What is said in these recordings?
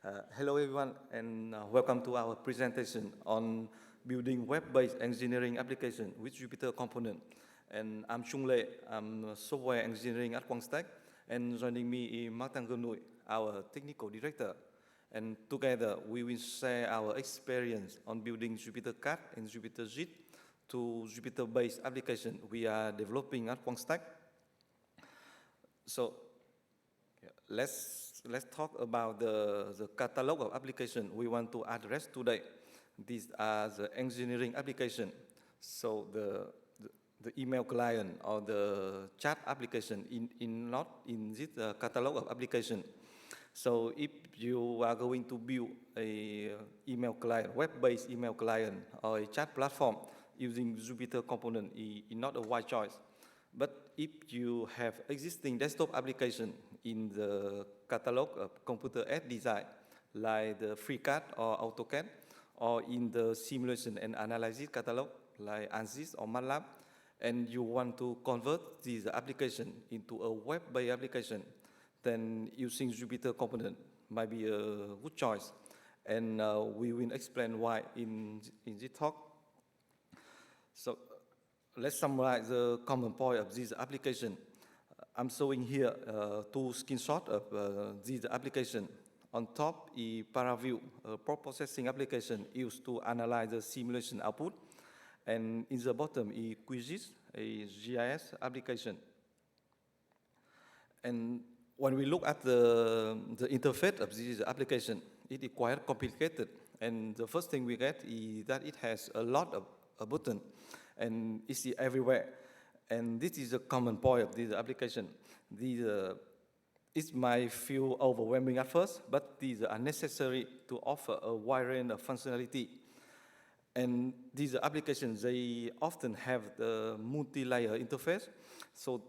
Hello everyone, and welcome to our presentation on building web-based engineering application with Jupyter component. And I'm Trung Le, I'm a software engineering at Quangstack, and joining me is Martin Renou, our technical director. And together we will share our experience on building JupyterCAD and JupyterJIT to Jupyter-based application we are developing at Quangstack. So let's talk about the catalog of application we want to address today. These are the engineering application. So the email client or the chat application not in this catalog of application. So if you are going to build a email client, web-based email client or a chat platform using Jupyter component is not a wise choice. But if you have existing desktop application in the catalog of computer-aided design, like the FreeCAD or AutoCAD, or in the simulation and analysis catalog, like ANSYS or MATLAB, and you want to convert this application into a web-based application, then using Jupyter component might be a good choice. And we will explain why in this talk. So let's summarize the common point of this application. I'm showing here two screenshots of this application. On top is ParaView, a processing application used to analyze the simulation output. And in the bottom is QGIS, a GIS application. And when we look at the interface of this application, it is quite complicated. And the first thing we get is that it has a lot of buttons, and it's everywhere. And this is a common point of this application. It might feel overwhelming at first, but these are necessary to offer a wide range of functionality. And these applications, they often have the multi-layer interface, so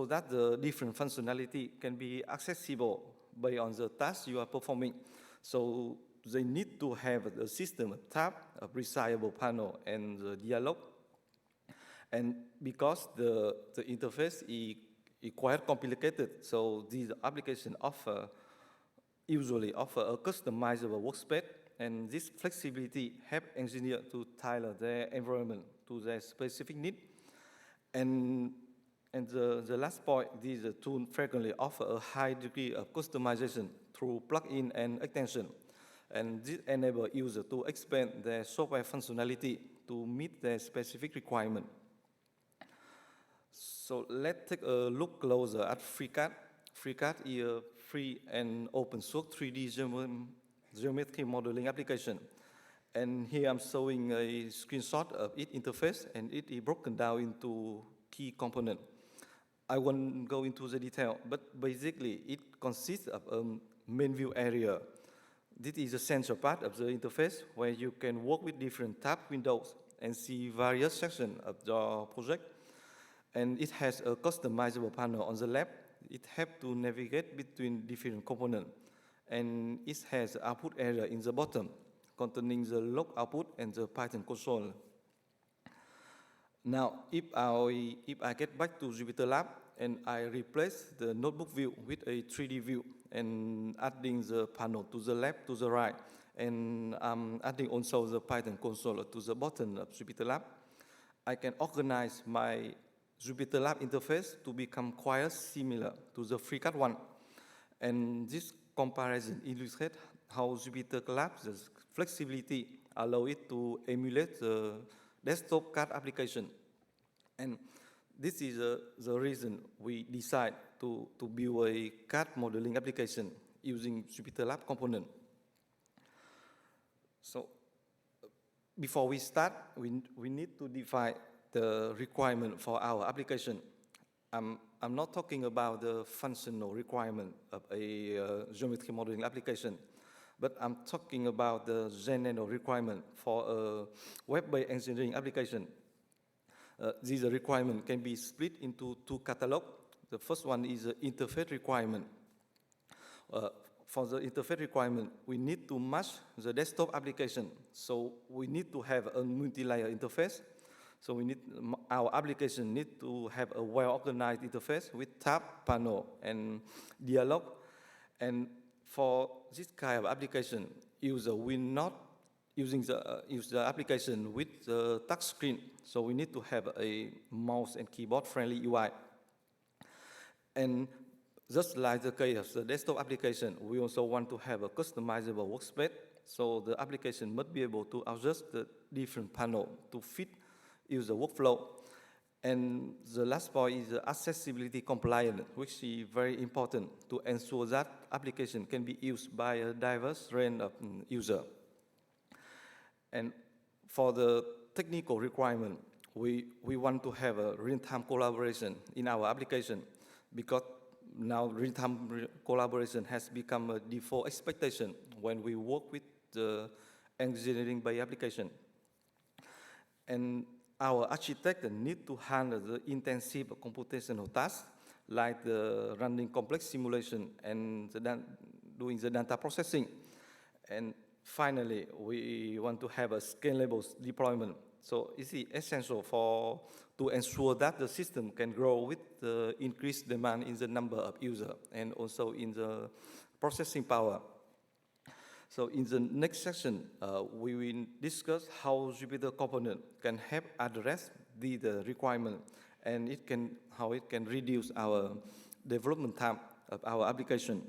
that the different functionality can be accessible based on the task you are performing. So they need to have a system of tab, a resizable panel, and the dialog. And because the interface is quite complicated, so these applications usually offer a customizable workspace, and this flexibility helps engineers to tailor their environment to their specific need. And the last point, these tools frequently offer a high degree of customization through plugin and extension. And this enables users to expand their software functionality to meet their specific requirement. So let's take a look closer at FreeCAD. FreeCAD is a free and open source 3D geometry modeling application. And here I'm showing a screenshot of its interface, and it is broken down into key components. I won't go into the detail, but basically it consists of a main view area. This is the central part of the interface where you can work with different tab windows and see various sections of your project. And it has a customizable panel on the left. It helps to navigate between different components. And it has an output area in the bottom, containing the log output and the Python console. Now, if I get back to JupyterLab and I replace the notebook view with a 3D view and adding the panel to the left, to the right, and adding also the Python console to the bottom of JupyterLab, I can organize my JupyterLab interface to become quite similar to the FreeCAD one. And this comparison illustrates how JupyterLab's flexibility allows it to emulate the desktop CAD application. And this is the reason we decide to build a CAD modeling application using JupyterLab component. So before we start, we need to define the requirement for our application. I'm not talking about the functional requirement of a geometry modeling application, but I'm talking about the general requirement for a web-based engineering application. These requirements can be split into two catalogs. The first one is the interface requirement. For the interface requirement, we need to match the desktop application. So we need to have a multi-layer interface. So our application needs to have a well-organized interface with tab, panel, and dialog. And for this kind of application, user will not use the application with the touch screen. So we need to have a mouse and keyboard friendly UI. And just like the case of the desktop application, we also want to have a customizable workspace. So the application must be able to adjust the different panel to fit user workflow. And the last point is the accessibility compliant, which is very important to ensure that application can be used by a diverse range of users. And for the technical requirement, we want to have a real-time collaboration in our application, because now real-time collaboration has become a default expectation when we work with the engineering-based application. And our architect need to handle the intensive computational tasks, like the running complex simulation and doing the data processing. And finally, we want to have a scalable deployment. So it's essential to ensure that the system can grow with the increased demand in the number of users and also in the processing power. So in the next section, we will discuss how Jupyter component can help address the requirement, and how it can reduce our development time of our application.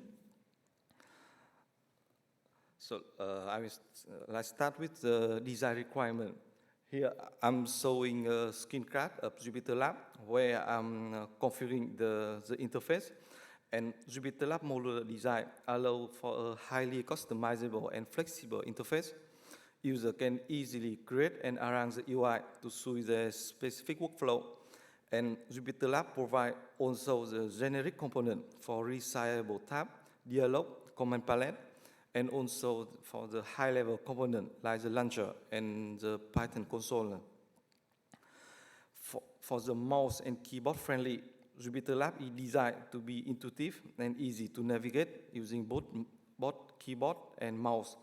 So let's start with the design requirement. Here I'm showing a screenshot of JupyterLab where I'm configuring the interface. And JupyterLab modular design allows for a highly customizable and flexible interface. User can easily create and arrange the UI to suit their specific workflow. And JupyterLab provides also the generic component for resizable tab, dialog, command palette, and also for the high-level component like the launcher and the Python console. For the mouse and keyboard friendly, JupyterLab is designed to be intuitive and easy to navigate using both keyboard and mouse.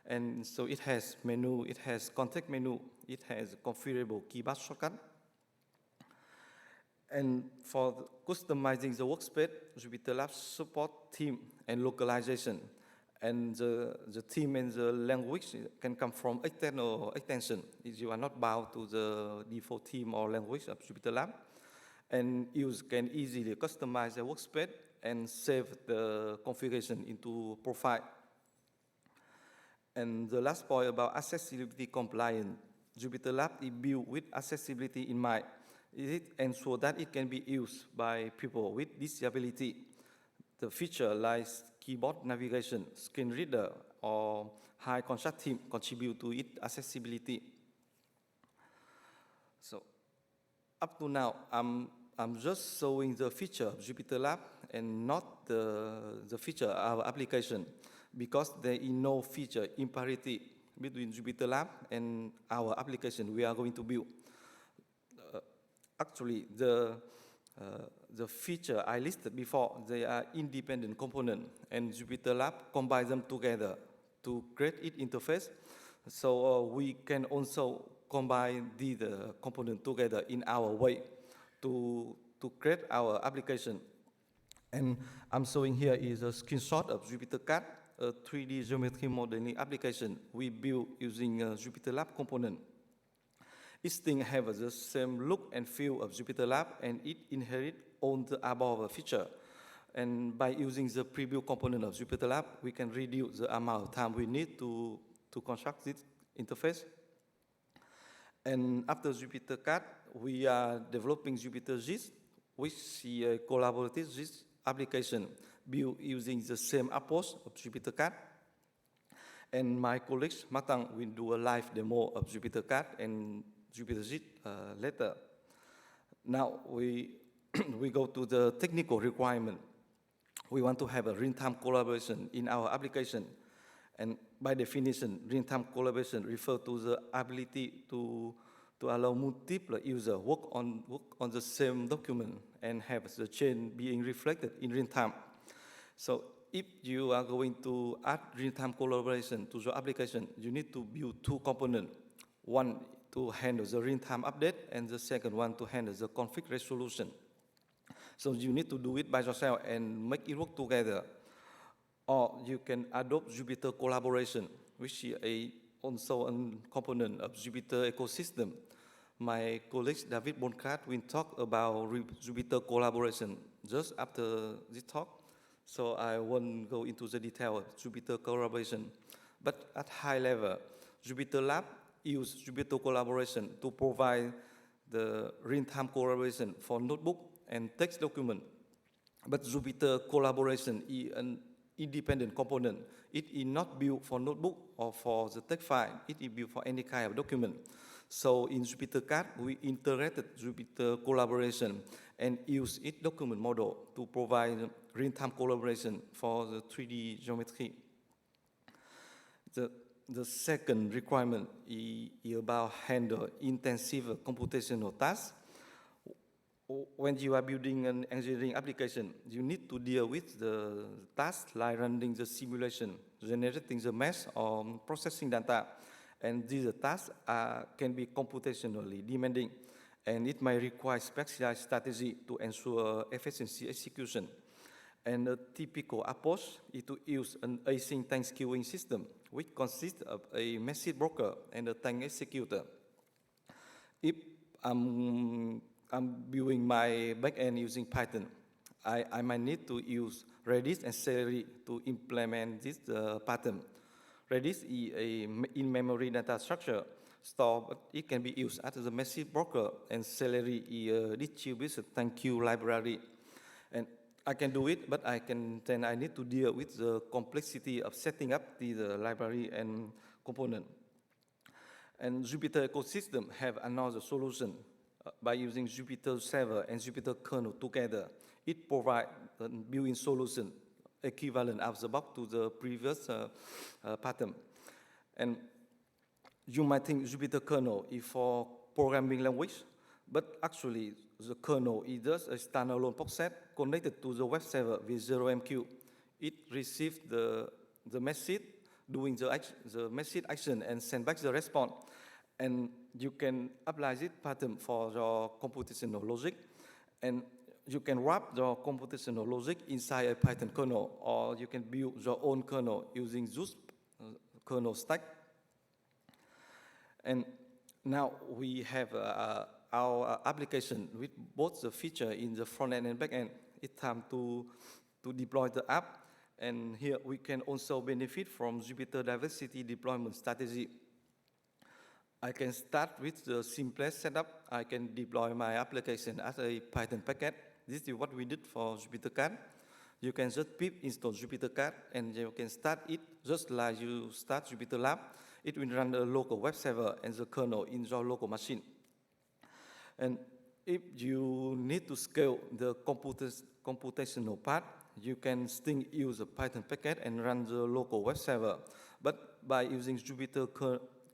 And so it has menu, it has context menu, it has configurable keyboard shortcut. And for customizing the workspace, JupyterLab supports theme and localization. And the theme and the language can come from external extension. You are not bound to the default theme or language of JupyterLab. And users can easily customize their workspace and save the configuration into profile. And the last point about accessibility compliant, JupyterLab is built with accessibility in mind. It ensures that it can be used by people with disability. The feature like keyboard navigation, screen reader, or high contrast theme contribute to its accessibility. So up to now, I'm just showing the feature of JupyterLab and not the feature of our application, because there is no feature imparity between JupyterLab and our application we are going to build. Actually, the feature I listed before, they are independent components, and JupyterLab combines them together to create its interface. So we can also combine the component together in our way to create our application. And I'm showing here is a screenshot of JupyterCAD, a 3D geometry modeling application we built using a JupyterLab component. Each thing has the same look and feel of JupyterLab, and it inherits all the above feature. And by using the preview component of JupyterLab, we can reduce the amount of time we need to construct this interface. And after JupyterCAD, we are developing JupyterGIS, which is a collaborative GIS application built using the same approach of JupyterCAD. And my colleague Martin will do a live demo of JupyterCAD and JupyterGIS later. Now we go to the technical requirement. We want to have a real-time collaboration in our application. And by definition, real-time collaboration refers to the ability to allow multiple users work on the same document and have the change being reflected in real time. So if you are going to add real-time collaboration to your application, you need to build two components. One to handle the real-time update, and the second one to handle the conflict resolution. So you need to do it by yourself and make it work together. Or you can adopt Jupyter collaboration, which is also a component of Jupyter ecosystem. My colleague David Boncat will talk about Jupyter collaboration just after this talk, so I won't go into the detail of Jupyter collaboration. But at high level, JupyterLab uses Jupyter collaboration to provide the real-time collaboration for notebook and text document. But Jupyter collaboration is an independent component. It is not built for notebook or for the text file. It is built for any kind of document. So in JupyterCAD, we integrated Jupyter collaboration and use its document model to provide real-time collaboration for the 3D geometry. The second requirement is about handle intensive computational tasks. When you are building an engineering application, you need to deal with the tasks like running the simulation, generating the mesh, or processing data. And these tasks can be computationally demanding, and it may require specialized strategy to ensure efficiency execution. And a typical approach is to use an async tank queuing system, which consists of a message broker and a tank executor. If I'm building my backend using Python, I might need to use Redis and Celery to implement this pattern. Redis is a in-memory data structure store, but it can be used as a message broker, and Celery is a distributed tank queue library. And I can do it, but I need to deal with the complexity of setting up the library and component. And Jupyter ecosystem have another solution by using Jupyter server and Jupyter kernel together. It provides a built-in solution equivalent out of the box to the previous pattern. And you might think Jupyter kernel is for programming language, but actually the kernel is just a standalone box connected to the web server with 0MQ. It receives the message, doing the message action, and send back the response. And you can apply this pattern for your computational logic, and you can wrap your computational logic inside a Python kernel, or you can build your own kernel using this kernel stack. And now we have our application with both the feature in the front end and back end. It's time to deploy the app, and here we can also benefit from Jupyter diversity deployment strategy. I can start with the simplest setup. I can deploy my application as a Python packet. This is what we did for JupyterCAD. You can just pip install JupyterCAD, and you can start it just like you start JupyterLab. It will run a local web server and the kernel in your local machine. And if you need to scale the computational part, you can still use a Python packet and run the local web server. But by using Jupyter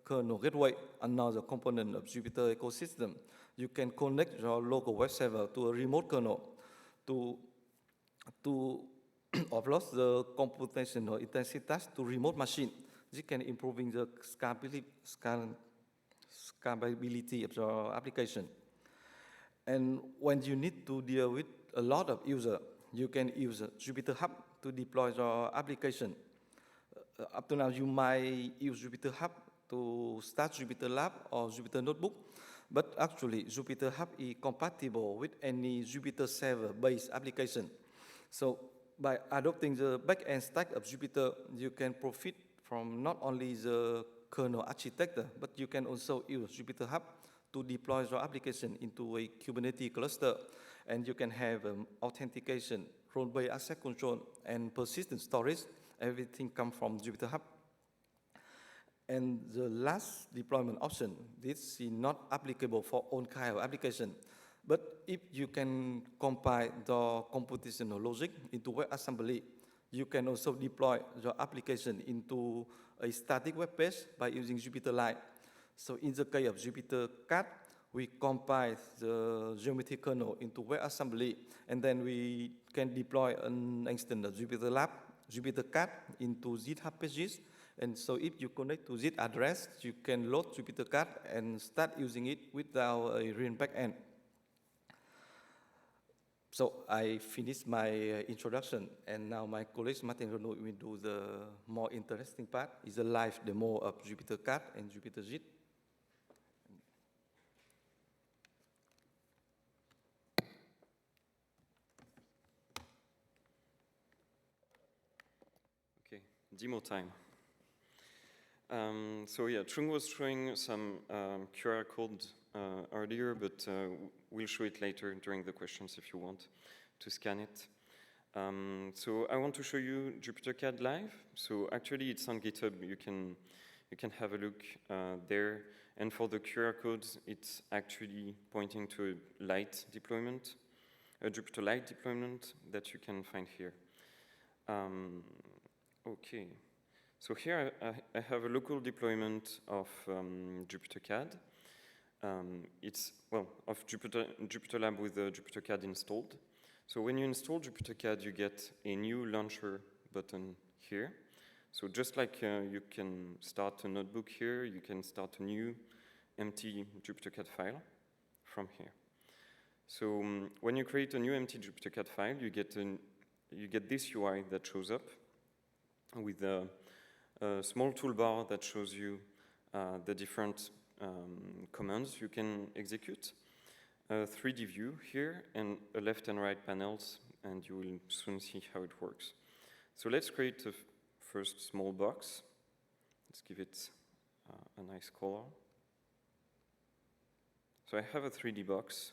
kernel gateway, another component of Jupyter ecosystem, you can connect your local web server to a remote kernel to offload the computational intensive task to remote machine. This can improving the scalability of your application. And when you need to deal with a lot of users, you can use Jupyter Hub to deploy your application. Up to now, you might use Jupyter Hub to start JupyterLab or Jupyter Notebook, but actually Jupyter Hub is compatible with any Jupyter server-based application. So by adopting the back-end stack of Jupyter, you can profit from not only the kernel architecture, but you can also use Jupyter Hub to deploy your application into a Kubernetes cluster, and you can have authentication, role-based access control, and persistent storage. Everything comes from Jupyter Hub. And the last deployment option, this is not applicable for all kind of application. But if you can compile the computational logic into WebAssembly, you can also deploy your application into a static web page by using JupyterLab. So in the case of JupyterCAD, we compile the geometry kernel into WebAssembly, and then we can deploy an instance of JupyterLab, JupyterCAD into GitHub pages. And so if you connect to this address, you can load JupyterCAD and start using it without a real backend. So I finished my introduction, and now my colleague Martin Renou will do the more interesting part. Is a live demo of JupyterCAD and JupyterJIT. Okay, demo time. So yeah, Trung was showing some QR code earlier, but we'll show it later during the questions if you want to scan it. So I want to show you JupyterCAD live. So actually it's on GitHub. You can have a look there. And for the QR codes, it's actually pointing to a light deployment, a Jupyter Lite deployment that you can find here. Okay. So here I have a local deployment of JupyterCAD. It's, well, of JupyterLab with JupyterCAD installed. So when you install JupyterCAD, you get a new launcher button here. So just like you can start a notebook here, you can start a new empty JupyterCAD file from here. So when you create a new empty JupyterCAD file, you get this UI that shows up with a small toolbar that shows you the different commands you can execute, a 3D view here, and a left and right panels, and you will soon see how it works. So let's create a first small box. Let's give it a nice color. So I have a 3D box.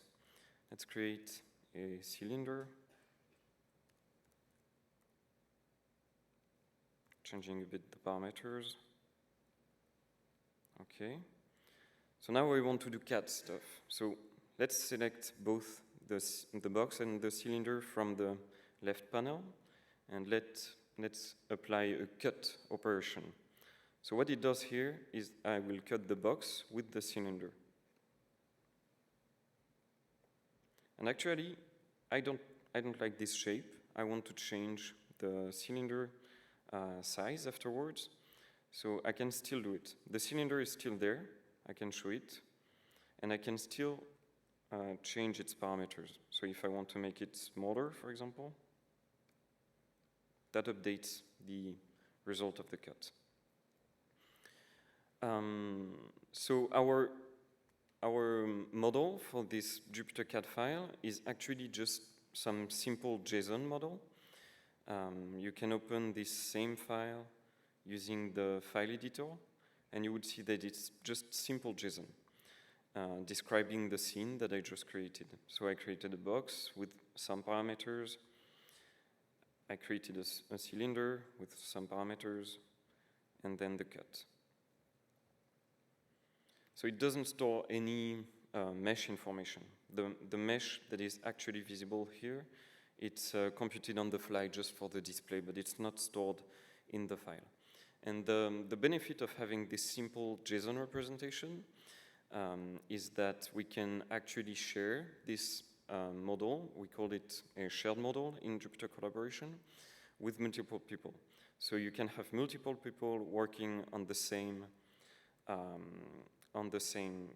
Let's create a cylinder. Changing a bit the parameters. Okay. So now we want to do CAD stuff. So let's select both the box and the cylinder from the left panel, and let's apply a cut operation. So what it does here is I will cut the box with the cylinder. And actually, I don't like this shape. I want to change the cylinder size afterwards, so I can still do it. The cylinder is still there, I can show it, and I can still change its parameters. So if I want to make it smaller, for example, that updates the result of the cut. So our model for this JupyterCAD file is actually just some simple JSON model. You can open this same file using the file editor, and you would see that it's just simple JSON describing the scene that I just created. So I created a box with some parameters. I created a cylinder with some parameters, and then the cut. So it doesn't store any mesh information. The mesh that is actually visible here, it's computed on the fly just for the display, but it's not stored in the file. And the benefit of having this simple JSON representation is that we can actually share this model. We call it a shared model in Jupyter Collaboration with multiple people. So you can have multiple people working on the same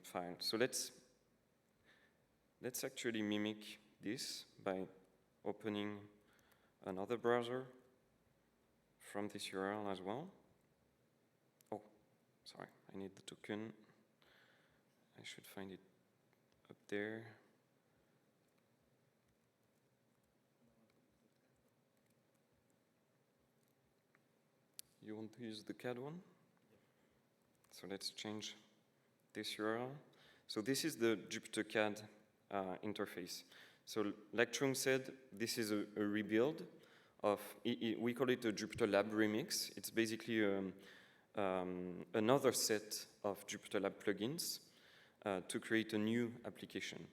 file. So let's actually mimic this by opening another browser from this URL as well. Oh, sorry, I need the token. I should find it up there. You want to use the CAD one? So let's change this URL. So this is the JupyterCAD interface. So like Trung said, this is a rebuild of, we call it a JupyterLab remix. It's basically another set of JupyterLab plugins to create a new application.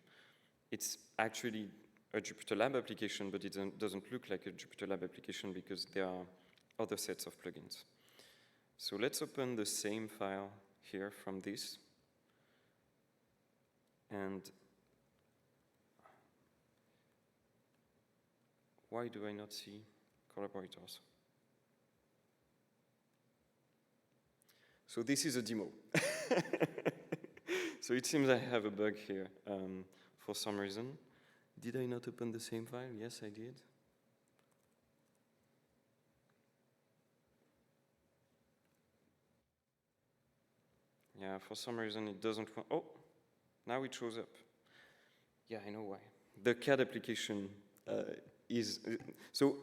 It's actually a JupyterLab application, but it doesn't look like a JupyterLab application because there are other sets of plugins. So let's open the same file here from this. And why do I not see collaborators? So this is a demo. So it seems I have a bug here for some reason. Did I not open the same file? Yes, I did. Yeah, for some reason it doesn't want, oh, now it shows up. Yeah, I know why. The CAD application so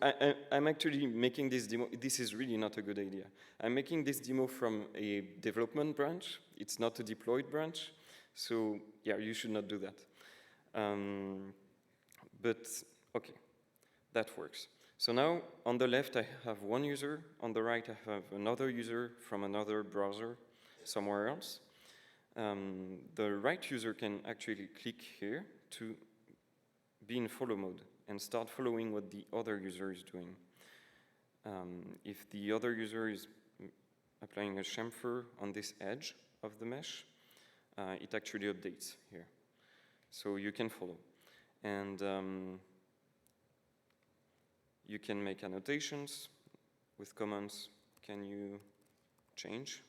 I'm actually making this demo. This is really not a good idea. I'm making this demo from a development branch. It's not a deployed branch. So yeah, you should not do that. But okay, that works. So now on the left, I have one user. On the right, I have another user from another browser somewhere else. The right user can actually click here to be in follow mode and start following what the other user is doing. If the other user is applying a chamfer on this edge of the mesh, it actually updates here. So you can follow. And you can make annotations with commands. Can you change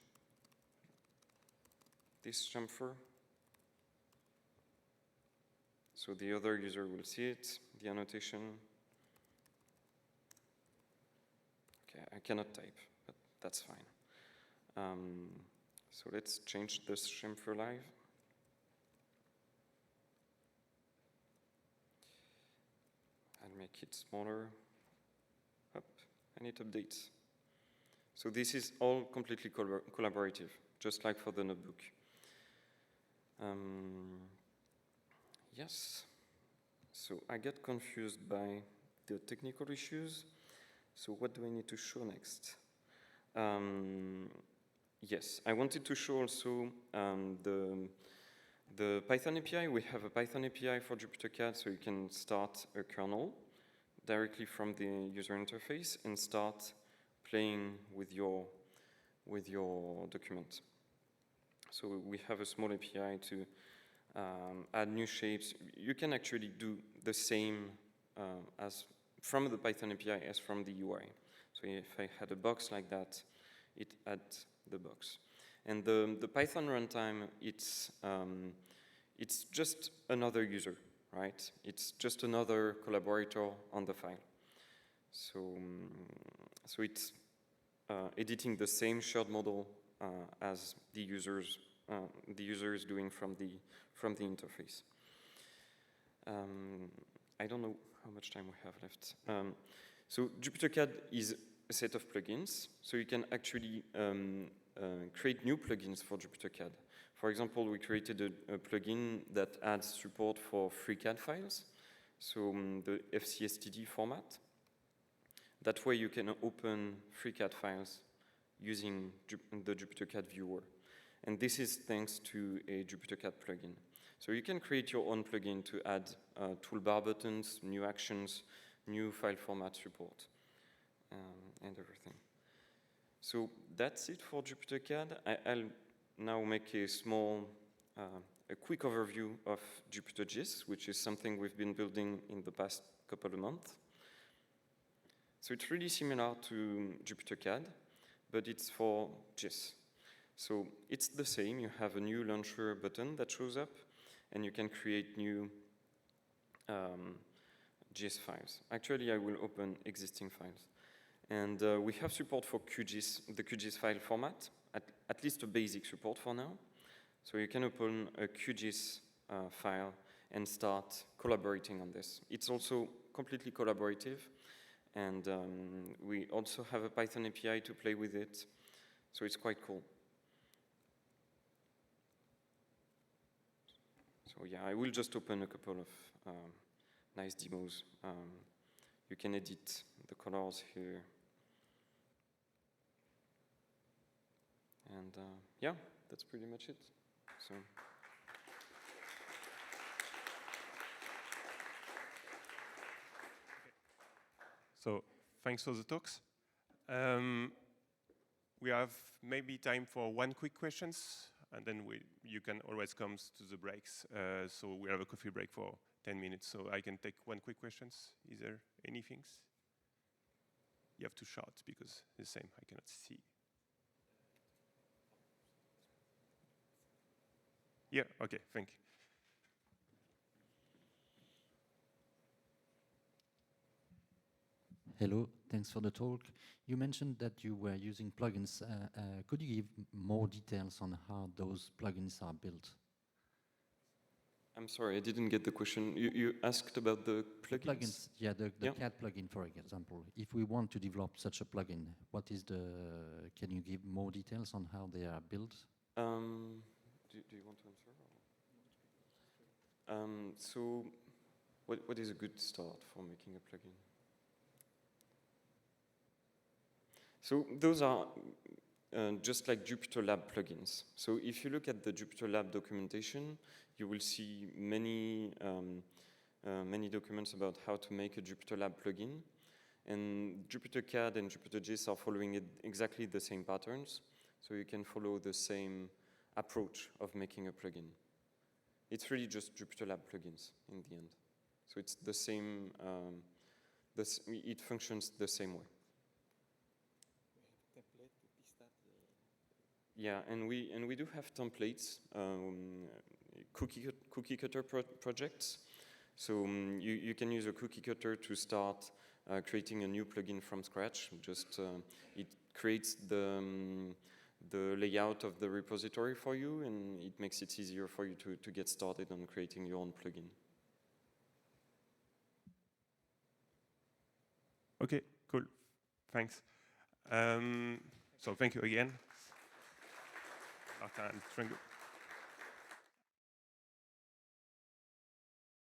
this chamfer? So the other user will see it, the annotation. Okay, I cannot type, but that's fine. So let's change this chamfer live. I'll make it smaller. Up, and it updates. So this is all completely collaborative, just like for the notebook. Yes, so I get confused by the technical issues. So what do I need to show next? Yes, I wanted to show also the Python API. We have a Python API for JupyterCAD, so you can start a kernel directly from the user interface and start playing with your document. So we have a small API to add new shapes. You can actually do the same as from the Python API as from the UI. So if I had a box like that, it adds the box. And the Python runtime, it's just another user, right? It's just another collaborator on the file. So it's editing the same shared model as the user is doing from the interface. I don't know how much time we have left. So JupyterCAD is a set of plugins, so you can actually create new plugins for JupyterCAD. For example, we created a plugin that adds support for free CAD files, so the FCSTD format. That way you can open free CAD files using the JupyterCAD viewer. And this is thanks to a JupyterCAD plugin. So you can create your own plugin to add toolbar buttons, new actions, new file format support, and everything. So that's it for JupyterCAD. I'll now make a quick overview of JupyterGIS, which is something we've been building in the past couple of months. So it's really similar to JupyterCAD, but it's for GIS. So it's the same. You have a new launcher button that shows up, and you can create new GIS files. Actually, I will open existing files. And we have support for QGIS, the QGIS file format, at least a basic support for now. So you can open a QGIS file and start collaborating on this. It's also completely collaborative. And we also have a Python API to play with it. So it's quite cool. So yeah, I will just open a couple of nice demos. You can edit the colors here. And yeah, that's pretty much it. So. So thanks for the talks. We have maybe time for one quick questions, and then you can always come to the breaks. So we have a coffee break for 10 minutes, so I can take one quick questions. Is there anything? You have to shout because the same, I cannot see. Yeah, okay, thank you. Hello, thanks for the talk. You mentioned that you were using plugins. Could you give more details on how those plugins are built? I'm sorry, I didn't get the question. You asked about the plugins? The plugins, yeah, the Yeah. CAD plugin, for example. If we want to develop such a plugin, what is the, can you give more details on how they are built? Do you want to answer? So, what is a good start for making a plugin? So those are just like JupyterLab plugins. So if you look at the JupyterLab documentation, you will see many documents about how to make a JupyterLab plugin. And JupyterCAD and JupyterJIS are following exactly the same patterns. So you can follow the same approach of making a plugin. It's really just JupyterLab plugins in the end. So it's the same, it functions the same way. Yeah, and we do have templates, cookie cutter projects. So you can use a cookie cutter to start creating a new plugin from scratch. Just it creates the layout of the repository for you, and it makes it easier for you to get started on creating your own plugin. Okay, cool. Thanks. So thank you again. Martin Renou.